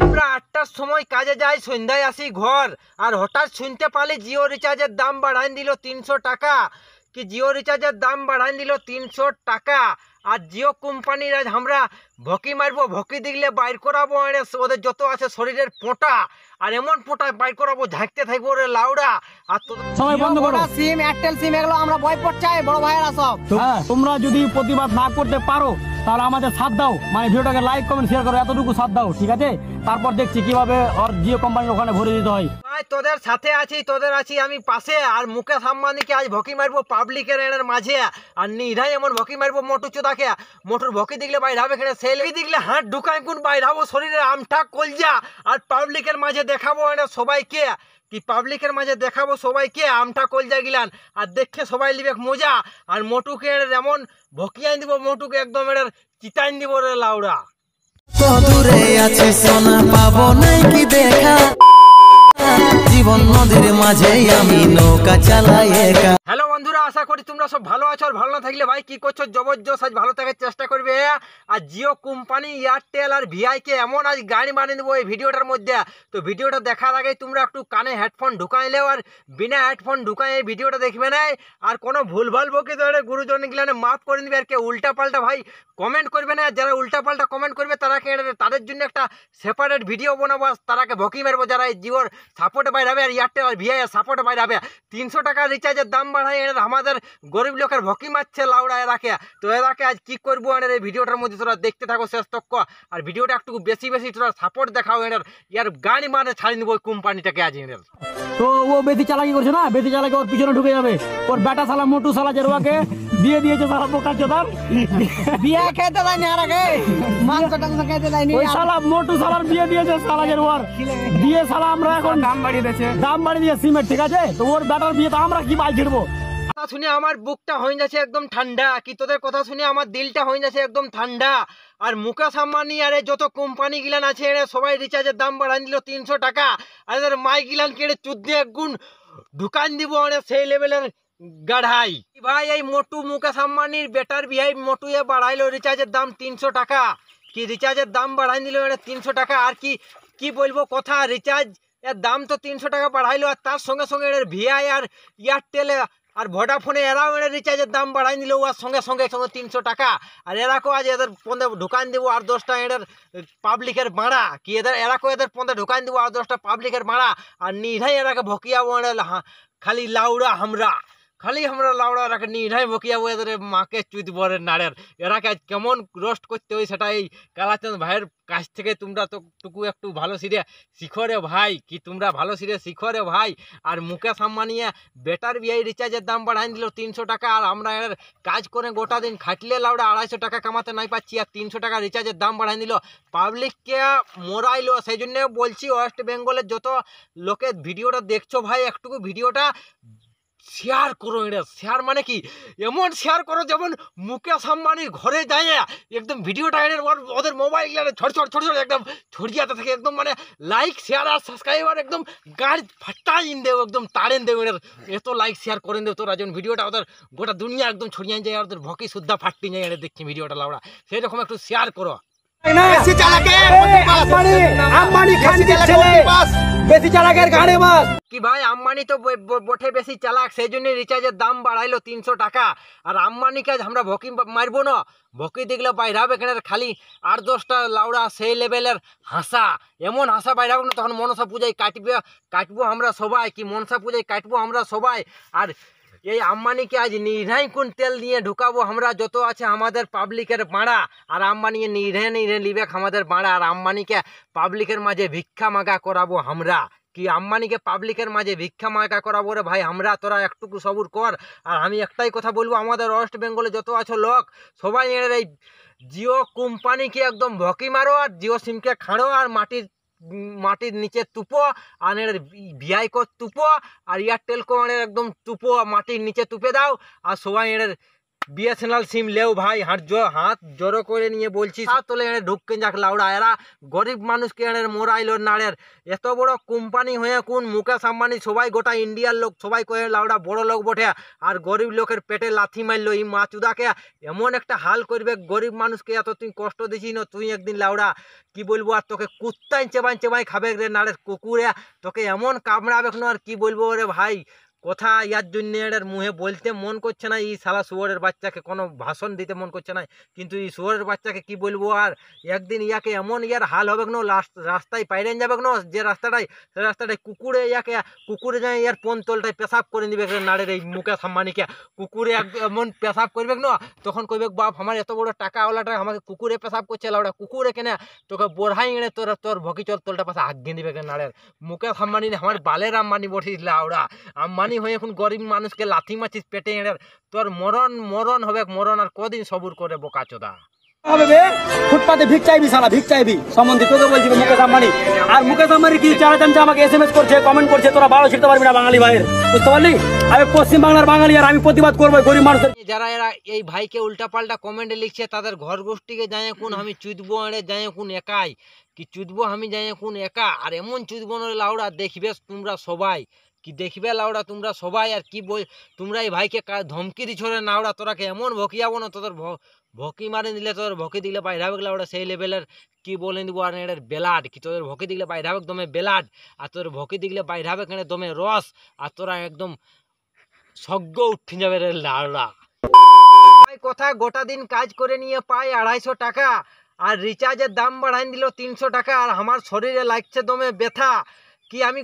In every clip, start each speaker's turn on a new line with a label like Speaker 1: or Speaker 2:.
Speaker 1: আমরা ৮টার সময় কাজে যাই, সন্ধ্যায় আসি ঘর, আর হঠাৎ শুনতে পারি জিও রিচার্জের দাম বাড়াই দিল ৩০০ টাকা। কি জিও রিচার্জের দাম বাড়াই দিল ৩০০ টাকা। আর জিও কোম্পানির আজ আমরা ভকি মারবো, ভকি দিলে বাইর করাবো ওদের যত আছে শরীরের পোঁটা, আর এমন পোঁটা বাইর করাবো ঝাঁকতে থাকবো রে লাউডা। আর
Speaker 2: সময় বন্ধ করো।
Speaker 3: সিম এয়ারটেল সিম এগুলো আমরা বয়কট চাই বড় ভাইয়েরা সব।
Speaker 2: তোমরা যদি প্রতিবাদ না করতে পারো তাহলে আমাদের সাথ দাও, মানে ভিডিওটাকে লাইক কমেন্ট শেয়ার করো, এতটুকু সাথ দাও, ঠিক আছে? তারপর দেখছি কিভাবে ওর জিও কোম্পানির ওখানে ভরে দিতে হয়।
Speaker 1: তোদের সাথে আছি, তোদের আছি আমি পাশে। আর মুকেশ আম্বানিকে আজ ভকি মারবো পাবলিকের এর মাঝে। আর নিরাই এমন ভকি মারবো মোটু চোদাকে, মোটুর ভকি দিগলে বাইর হবে, সেলফি দিগলে হাত ঢুকাই কোন বাইর হবো শরীরের আমটা কলজা। আর পাবলিকের মাঝে দেখাবো সবাইকে, কি পাবলিকের মাঝে দেখাবো সবাইকে আমটা কলজা গিলান। আর দেখে সবাই লিবে মজা। আর মোটুকে এমন ভকিয়াই দিব, মোটুকে একদম এর চিতাই দিব রে লাউড়া।
Speaker 4: দূরে আছে সোনা পাবো নাই কি দেখা, জীবন নদীর মাঝে আমি নৌকা চালাই একা।
Speaker 1: হ্যালো বন্ধুরা, আশা করি তোমরা সব ভালো আছো। আর ভালো না থাকলে ভাই কি করছো, জবরদস্ত আজ ভালো থাকার চেষ্টা করবে। আর জিও কোম্পানি, এয়ারটেল আর ভিআই কে এমন আজ গাড়ি বানিয়ে দেবো এই ভিডিওটার মধ্যে। তো ভিডিওটা দেখার আগে তোমরা একটু কানে হেডফোন ঢুকাইলেও আর বিনা হেডফোন ঢুকাই এই ভিডিওটা দেখবে না। আর কোনো ভুলভাল বকে ধরে গুরুজন গিলানে মাফ করে দিবে। আর কে উল্টা পাল্টা ভাই কমেন্ট করবে না, যারা উল্টা পাল্টা কমেন্ট করবে তাদের জন্য একটা সেপারেট ভিডিও বানাবো, তারাকে ভকি মারবো যারা এই জিওর সাপোর্টে বাইর হবে আর এয়ারটেল আর ভিআই এর সাপোর্টে বাইর হবে। ৩০০ টাকা রিচার্জের দাম বাড়ায় আমাদের গরিব লোকের ভকি মারছে লাউড়া এরাকে। তো এরাকে আজ কি করবো এই ভিডিওটার মধ্যে তোরা দেখতে থাকো শেষ তক। আর ভিডিওটা একটু বেশি বেশি তোরা সাপোর্ট দেখাও ইয়ার গাড়ি মানে ছাড়ি নিব ওই কোম্পানিটাকে আজ।
Speaker 2: তো ও বেশি চালাকি করছে না, বেশি চালাকি ওর পিছনে ঢুকে যাবে। ওর বেটা সালা মোটু সালা জেরুয়াকে দিয়ে দিয়েছে সালা বোকা চোদার,
Speaker 3: বিয়া খেতে দেয়নি আর আগে, মাংস টাংস খেতে দেয়নি।
Speaker 2: ওই সালা মোটু সালার বিয়ে দিয়েছে সালা জেরুয়ার দিয়ে সালা আমরা এখন দাম বাড়িয়ে দিয়ে সিমের, ঠিক আছে? তো ওর বেটার বিয়ে তো আমরা কি বাল ছিড়বো।
Speaker 1: কথা শুনে আমার বুকটা হয়ে যাচ্ছে একদম ঠান্ডা, কি তোদের কথা শুনে আমার দিলটা হয়ে যাচ্ছে একদম ঠান্ডা। আর মুকেশ আম্বানি আর যত কোম্পানি গিলান আছে সবাই রিচার্জের দাম বাড়াই দিল ৩০০ টাকা। আর এদের মাই গিলান কেড়ে চুদ্দে এক গুণ ঢুকান দিব সেই লেভেলের গাড়াই। ভাই এই মোটু মুকেশ আম্বানির বেটার বিহাই মোটু এ বাড়াইলো রিচার্জের দাম ৩০০ টাকা। কি রিচার্জের দাম বাড়াই দিল ৩০০ টাকা। আর কি বলবো কথা, রিচার্জ এর দাম তো ৩০০ টাকা বাড়াইলো, আর তার সঙ্গে সঙ্গে ভিআই আর এয়ারটেল আর ভোডাফোনে এরাও রিচার্জের দাম বাড়াই দিল আর সঙ্গে সঙ্গে ৩০০ টাকা। আর এরাকেও আজ এদের পন্দে ঢুকান দিব আর 10টা পাবলিকের ভাড়া। কি এরাকেও এদের পন্দে ঢুকান দিব আর 10টা পাবলিকের ভাড়া। আর নিধাই এরাকে ভকিয়াবো খালি লাউড়া খালি আমরা লাউড়া রাখে নিধাই ভকিয়াবো এদের মাকে চুদ বরের নাড়ের। এরাকে আজ কেমন রোস্ট করতে হয় সেটা এই কালাচাঁদ ভাইয়ের কাছ থেকে তোমরা তো টুকু একটু ভালো সিরে শিখো রে ভাই, কি তোমরা ভালো সিরে শিখো রে ভাই। আর মুকেশ আম্বানি বেটার বিআই রিচার্জের দাম বাড়াই দিল ৩০০ টাকা। আর আমরা এর কাজ করে গোটা দিন খাটলে লাউড়া ২৫০ টাকা কামাতে নাই পাচ্ছি, আর ৩০০ টাকা রিচার্জের দাম বাড়াই দিল, পাবলিককে মোরাইলো। সেই জন্য বলছি ওয়েস্ট বেঙ্গলের যত লোকে ভিডিওটা দেখছো ভাই একটুকু ভিডিওটা শেয়ার করো। শেয়ার মানে কি, এমন শেয়ার করো যেমন মুকেশ আম্বানির ঘরে যায় একদম ভিডিওটা ওদের মোবাইল ছোট একদম ছড়িয়াতে থাকে একদম, মানে লাইক শেয়ার আর সাবস্ক্রাইবার একদম গাড়ি ফাটাই দেব, একদম তাড়েন দেব। এত লাইক শেয়ার করেন দেব তোরা যেমন ভিডিওটা ওদের গোটা দুনিয়া একদম ছড়িয়ে যায়, ওদের ভকি শুদ্ধা ফাটতে যায় দেখছি ভিডিওটা লাউড়া। সেই রকম একটু শেয়ার করো। কি ভাই আম্বানি তো বটে বেশি চালাক, সেই জন্য রিচার্জের দাম বাড়াইলো ৩০০ টাকা। আর আম্বানিকে আজ আমরা ভকি মারবো না, ভকি দেখলে বাইরে হবে খালি ৮-১০টা লাউড়া সেই লেভেলের হাসা, এমন হাসা বাইরে হবে না। তখন মনসা পূজায় কাটবো আমরা সবাই, কি মনসা পূজায় কাটবো আমরা সবাই। আর এই আম্বানিকে আজ নির্ধাই কোন তেল দিয়ে ঢুকাবো আমরা যত আছে আমাদের পাবলিকের বাড়া। আর আম্বানি নির্ধাই লিবে আমাদের বাড়া। আর আম্বানিকে পাবলিকের মাঝে ভিক্ষা মাগা করাবো আমরা, কি আম্বানিকে পাবলিকের মাঝে ভিক্ষা মাগা করাবো রে ভাই আমরা। তোরা একটুকু সবুর কর। আর আমি একটাই কথা বলবো, আমাদের ওয়েস্ট বেঙ্গলে যত আছো লোক সবাই এই জিও কোম্পানিকে একদম ভকি মারো, আর জিও সিমকে খাঁড়ো, আর মাটির নিচে তুপো। আর ভিআই কো তুপো, আর এয়ারটেল কো একদম তুপো, মাটির নিচে তুপে দাও। আর সবাই বিএসএনএল সিম লেও ভাই, হাত জড়ো করে নিয়ে বলছি, সব তোলে এনে ঢুককে যাক লাউড়া। এরা গরিব মানুষকে এনে মোরাইল নাড়ের। এত বড় কোম্পানি হয়ে কোন মুকেশ আম্বানি সবাই গোটা ইন্ডিয়ার লোক সবাই কয়ে লাউড়া বড় লোক বটে, আর গরিব লোকের পেটে লাথি মারলো এই মাচুদাকে। এমন একটা হাল করবে গরিব মানুষকে, এত তুই কষ্ট দিছিস না তুই একদিন লাউড়া কি বলবো, আর তোকে কুত্তাই চেবাই চেবাই খাবে রে নাড়ের কুকুরে, তোকে এমন কামড়াবে না আর কি বলবো রে ভাই। কথা ইয়ার জন্য এর মুহে বলতে মন করছে না, এই শালা শুয়োরের বাচ্চাকে কোনো ভাষণ দিতে মন করছে না, কিন্তু এই শুয়োরের বাচ্চাকে কি বলবো। আর একদিন ইয়াকে এমন ইয়ার হাল হবে না, রাস্তায় পাইরেন যাবে না, যে রাস্তাটায় সে রাস্তাটায় কুকুরে যায় ইয়ার পন তলটায় পেশাব করে দিবে নাড়ের এই মুকেশ আম্বানিকে। কুকুরে এমন পেশাব করবে না, তখন কইবে বাপ আমার এত বড় টাকাওয়ালাটা আমাকে কুকুরে পেশাব করছে লাউডা, কুকুরে কেনে তোকে বোরহাই এনে তোর ভকিচল তলটা পাশে আগে দিবে নাড়ের। মুকেশ আম্বানি আমার বালের আম্বানি বঠিস লাউডা, আম্বানি হয়ে এখন গরিব মানুষকে লাথি মারছিস পেটে এনে, তোর মরণ হবে মরণ, আর কদিন সবুর করে বোকাচোদা
Speaker 2: হবে বে, ফুটপাতে ভিক চাইবি শালা, ভিক চাইবি সম্বন্ধে তোকে বলছি মুকেশ আম্বানি। আর মুকেশ আম্বানি কি চালাচামচা আমাকে এসএমএস করছে, কমেন্ট করছে, তোরা ভালো শিখতে পারবি না বাঙালি ভাইয়ের, বুঝতে পারলি? আমি পশ্চিম বাংলার বাঙালি আর আমি প্রতিবাদ করবো গরিব মানুষের।
Speaker 1: যারা এরা এই ভাইকে উল্টাপাল্টা কমেন্টে লিখছে তাদের ঘর গোষ্ঠীকে যায় কোন আমি চুদবো এড়ে যায় কোন একাই কি চুদবো আমি যায় কোন একা, আর এমন চুদবো লাউড়া দেখবে তোমরা সবাই, কি দেখবে লাউড়া তোমরা সবাই। আর কি বল তোমরা এই ভাইকে ধমকি দিছ রে নাওড়া, তোরাকে এমন ভকিয়াবো না, তোদের ভকি মারে দিলে তোদের ভকি দিলে বাইরে হবে লাউড়া সেই লেভেলের কি বলে দিব। আর এর বেলাড কি তোদের ভকি দিলে বাইরে হবে দমে বেলাড, আর তোদের ভকি দিলে বাইরে হবে কেন দমে রস, আর তোরা একদম সজ্ঞ উঠে যাবে রে লাউড়া। কথা গোটা দিন কাজ করে নিয়ে পাই 250 টাকা, আর রিচার্জের দাম বাড়াই দিল 300 টাকা, আর আমার শরীরে লাগছে দমে ব্যথা। কি আমি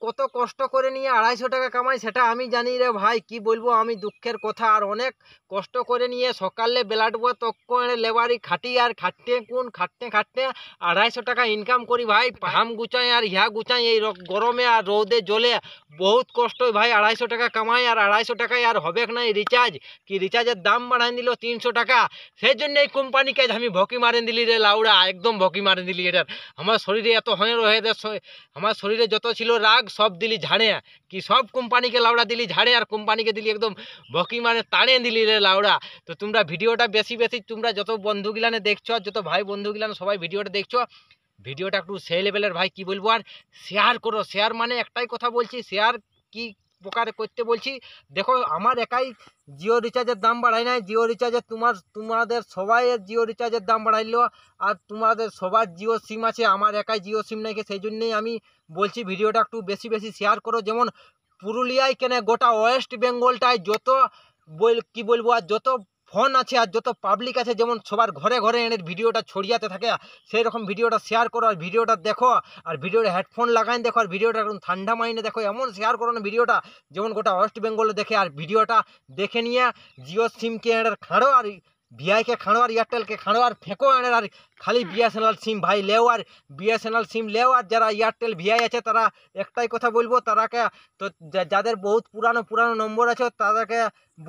Speaker 1: কত কষ্ট করে নিয়ে 250 টাকা কামাই সেটা আমি জানি রে ভাই, কি বলবো আমি দুঃখের কথা। আর অনেক কষ্ট করে নিয়ে সকালে বেলাটবো তক্ক লেবারি খাটি, আর খাটতে 250 টাকা ইনকাম করি ভাই, হাম গুচাই আর ইহা গুচাই এই গরমে আর রোদে জলে বহুত কষ্ট ভাই। 250 টাকা কামাই, আর 250 টাকায় আর হবে না রিচার্জ, কি রিচার্জের দাম বাড়াই দিল 300 টাকা। সেই জন্য এই কোম্পানিকে আমি ভকি মারেন দিলি রে লাউড়া, একদম ভকি মারেন দিলি। এটার আমার শরীরে এত হয়ে রয়ে আমার শরীরে যত ছিল রাগ সব দিলি ঝাড়ে, কি সব কোম্পানিকে লাউড়া দিলি ঝাড়ে, আর কোম্পানিকে দিলি একদম ভকি মানে তাড়ে দিলি রে লাউড়া। তো তোমরা ভিডিওটা বেশি তোমরা যত বন্ধুগিলানে দেখছো, যত ভাই বন্ধুগিলানে সবাই ভিডিওটা দেখছো, ভিডিওটা একটু সেই লেভেলের ভাই কি বলবো, আর শেয়ার করো। শেয়ার মানে একটাই কথা বলছি, শেয়ার কি প্রকারে করতে বলছি দেখো, আমার একাই জিও রিচার্জের দাম বাড়াই নাই, জিও রিচার্জের তোমাদের সবাইয়ের জিও রিচার্জের দাম বাড়াইলো, আর তোমাদের সবার জিও সিম আছে, আমার একাই জিও সিম নাই, সেই জন্যই আমি বলছি ভিডিওটা একটু বেশি শেয়ার করো। যেমন পুরুলিয়ায় কেনে গোটা ওয়েস্ট বেঙ্গলটায় যত কি বলবো আর যত ফোন আছে আর যত পাবলিক আছে, যেমন সবার ঘরে ঘরে এনে ভিডিওটা ছড়িয়াতে থাকে, সেই রকম ভিডিওটা শেয়ার করো, আর ভিডিওটা দেখো, আর ভিডিওটা হেডফোন লাগাই দেখো, আর ভিডিওটা একদম ঠান্ডা মাইন্ডে দেখো, এমন শেয়ার করো না ভিডিওটা যেমন গোটা ওয়েস্ট বেঙ্গলে দেখে। আর ভিডিওটা দেখে নিয়ে জিও সিমকে এনে খাড়ো, আর ভিআইকে খাড়ো, আর এয়ারটেলকে খাড়ো, আর ফেঁকো এনে, আর খালি বিএসএনএল সিম ভাই লেও, আর বিএসএনএল সিম লেও। আর যারা এয়ারটেল ভিআই আছে তারা একটাই কথা বলবো, তারাকে তো যাদের বহুত পুরানো নম্বর আছে তাদেরকে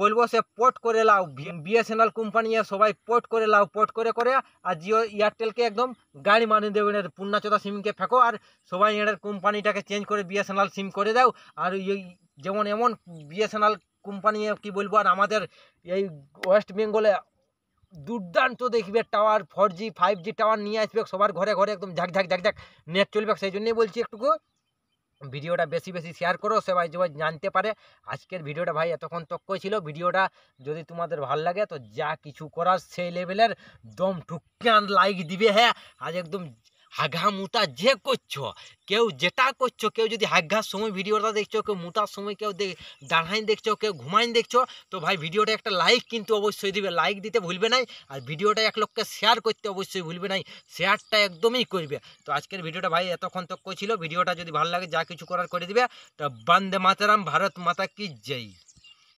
Speaker 1: বলবো সে পোর্ট করে লাও, বিএসএনএল কোম্পানি সবাই পোর্ট করে লাও, পোর্ট করে আর জিও এয়ারটেলকে একদম গাড়ি মানিয়ে দেবেন, পূর্ণাচোদা সিমকে ফেঁকো, আর সবাই এর কোম্পানিটাকে চেঞ্জ করে বিএসএনএল সিম করে দাও। আর যেমন এমন বিএসএনএল কোম্পানি কি বলবো, আর আমাদের এই ওয়েস্ট বেঙ্গলে দুর্দান্ত দেখবে টাওয়ার 4G 5G টাওয়ার নিয়ে আসবে সবার ঘরে ঘরে, একদম ঝাক নেট চলবে। সেই জন্যই বলছি একটুকু ভিডিওটা বেশি শেয়ার করো, সবাই জানতে পারে। আজকের ভিডিওটা ভাই এতক্ষণ তক্কই ছিল। ভিডিওটা যদি তোমাদের ভালো লাগে তো যা কিছু করার সেই লেভেলের দম ঠুকান লাইক দিবে। হ্যাঁ, আজ একদম হাঘা মুতা যে করছো, কেউ যেটা করছো, কেউ যদি হাঘার সময় ভিডিওটা দেখছো, কেউ মুতার সময় কেউ দাঁড়াইন দেখছো, কেউ ঘুমাইন দেখছো, তো ভাই ভিডিওটা একটা লাইক কিন্তু অবশ্যই দিবে, লাইক দিতে ভুলবে নাই। আর ভিডিওটা এক লোককে শেয়ার করতে অবশ্যই ভুলবে নাই, শেয়ারটা একদমই করবে। তো আজকের ভিডিওটা ভাই এতক্ষণ তক ছিল। ভিডিওটা যদি ভালো লাগে যা কিছু করার করে দিবে। তো বন্দে মাতরম, ভারত মাতা কি জয়।